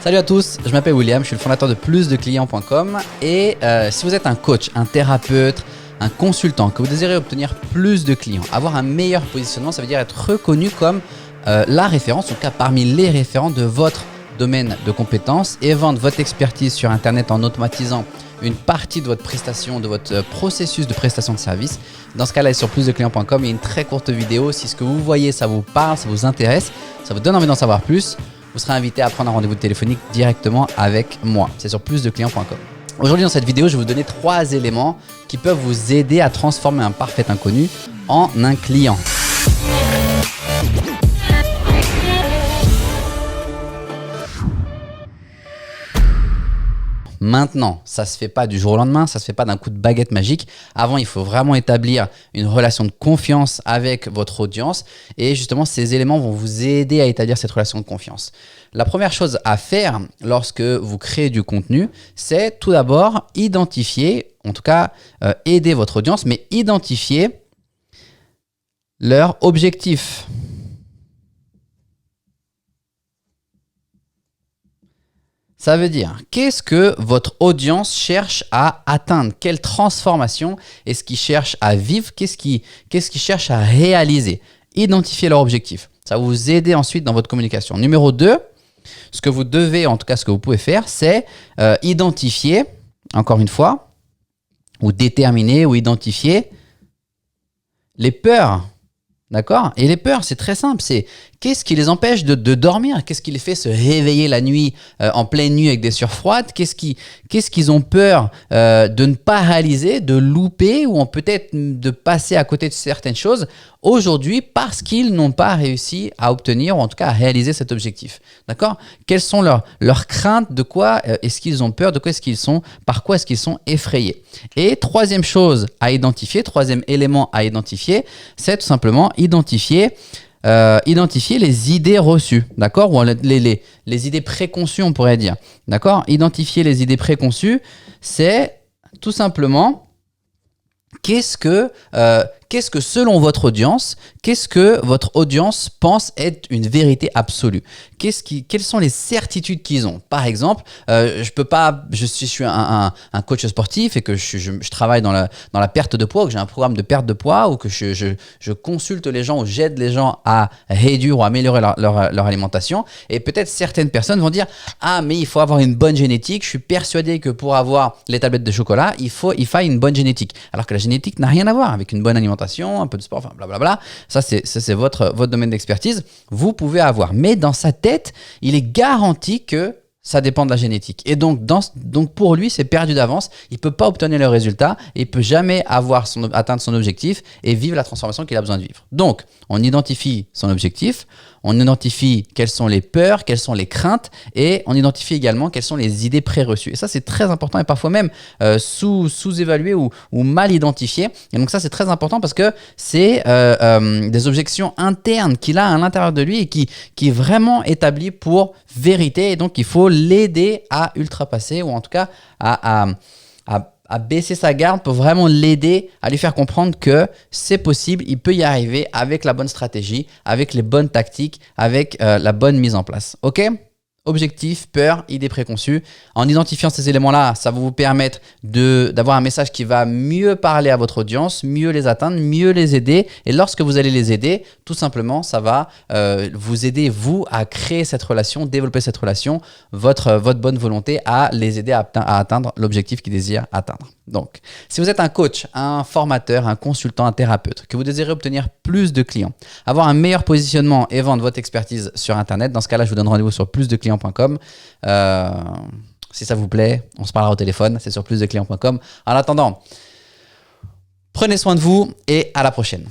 Salut à tous, je m'appelle William, je suis le fondateur de plusdeclients.com et si vous êtes un coach, un thérapeute, un consultant, que vous désirez obtenir plus de clients, avoir un meilleur positionnement, ça veut dire être reconnu comme la référence, en tout cas parmi les référents de votre domaine de compétences et vendre votre expertise sur Internet en automatisant une partie de votre prestation, de votre processus de prestation de service. Dans ce cas-là, sur plusdeclients.com, il y a une très courte vidéo. Si ce que vous voyez, ça vous parle, ça vous intéresse, ça vous donne envie d'en savoir plus, vous serez invité à prendre un rendez-vous téléphonique directement avec moi. C'est sur plusdeclients.com. Aujourd'hui, dans cette vidéo, je vais vous donner 3 éléments qui peuvent vous aider à transformer un parfait inconnu en un client. Maintenant, ça ne se fait pas du jour au lendemain, ça ne se fait pas d'un coup de baguette magique. Avant, il faut vraiment établir une relation de confiance avec votre audience et justement, ces éléments vont vous aider à établir cette relation de confiance. La première chose à faire lorsque vous créez du contenu, c'est tout d'abord identifier, en tout cas aider votre audience, mais identifier leur objectif. Ça veut dire, qu'est-ce que votre audience cherche à atteindre? Quelle transformation est-ce qu'ils cherchent à vivre? Qu'est-ce qu'ils cherchent à réaliser? Identifier leur objectif. Ça va vous aider ensuite dans votre communication. Numéro 2, ce que vous devez, en tout cas ce que vous pouvez faire, c'est identifier, encore une fois, ou déterminer ou identifier les peurs. D'accord? Et les peurs, c'est très simple. C'est qu'est-ce qui les empêche de dormir? Qu'est-ce qui les fait se réveiller la nuit, en pleine nuit avec des sueurs froides? Qu'est-ce qu'ils ont peur de ne pas réaliser, de louper ou peut-être de passer à côté de certaines choses aujourd'hui parce qu'ils n'ont pas réussi à obtenir ou en tout cas à réaliser cet objectif. D'accord? Quelles sont leurs craintes? De quoi est-ce qu'ils ont peur? De quoi est-ce qu'ils sont? Par quoi est-ce qu'ils sont effrayés? Et troisième chose à identifier, troisième élément à identifier, c'est tout simplement identifier les idées reçues, d'accord? Ou les idées préconçues, on pourrait dire, d'accord? Identifier les idées préconçues, c'est tout simplement qu'est-ce que selon votre audience, qu'est-ce que votre audience pense être une vérité absolue? Quelles sont les certitudes qu'ils ont? Par exemple, je suis un coach sportif et que je travaille dans la perte de poids, ou que j'ai un programme de perte de poids, ou que je consulte les gens ou j'aide les gens à réduire ou améliorer leur alimentation. Et peut-être certaines personnes vont dire « Ah, mais il faut avoir une bonne génétique. Je suis persuadé que pour avoir les tablettes de chocolat, il faille une bonne génétique. » Alors que la génétique n'a rien à voir avec une bonne alimentation, un peu de sport, enfin blablabla. Ça, c'est votre domaine d'expertise. Vous pouvez avoir. Mais dans sa tête, il est garanti que ça dépend de la génétique. Et donc pour lui, c'est perdu d'avance. Il ne peut pas obtenir le résultat. Il ne peut jamais atteindre son objectif et vivre la transformation qu'il a besoin de vivre. Donc, on identifie son objectif. On identifie quelles sont les peurs, quelles sont les craintes et on identifie également quelles sont les idées préreçues. Et ça, c'est très important et parfois même sous-évalué ou mal identifié. Et donc ça, c'est très important parce que c'est des objections internes qu'il a à l'intérieur de lui et qui est vraiment établi pour vérité. Et donc, il faut l'aider à ultrapasser ou en tout cas à baisser sa garde pour vraiment l'aider à lui faire comprendre que c'est possible, il peut y arriver avec la bonne stratégie, avec les bonnes tactiques, avec la bonne mise en place. OK ? Objectif, peur, idées préconçues. En identifiant ces éléments-là, ça va vous permettre d'avoir un message qui va mieux parler à votre audience, mieux les atteindre, mieux les aider. Et lorsque vous allez les aider, tout simplement, ça va vous aider, vous, à créer cette relation, développer cette relation, votre bonne volonté à les aider à atteindre l'objectif qu'ils désirent atteindre. Donc, si vous êtes un coach, un formateur, un consultant, un thérapeute, que vous désirez obtenir plus de clients, avoir un meilleur positionnement et vendre votre expertise sur Internet, dans ce cas-là, je vous donne rendez-vous sur plusdeclients.com. Si ça vous plaît, on se parlera au téléphone, c'est sur plusdeclients.com. En attendant, prenez soin de vous et à la prochaine.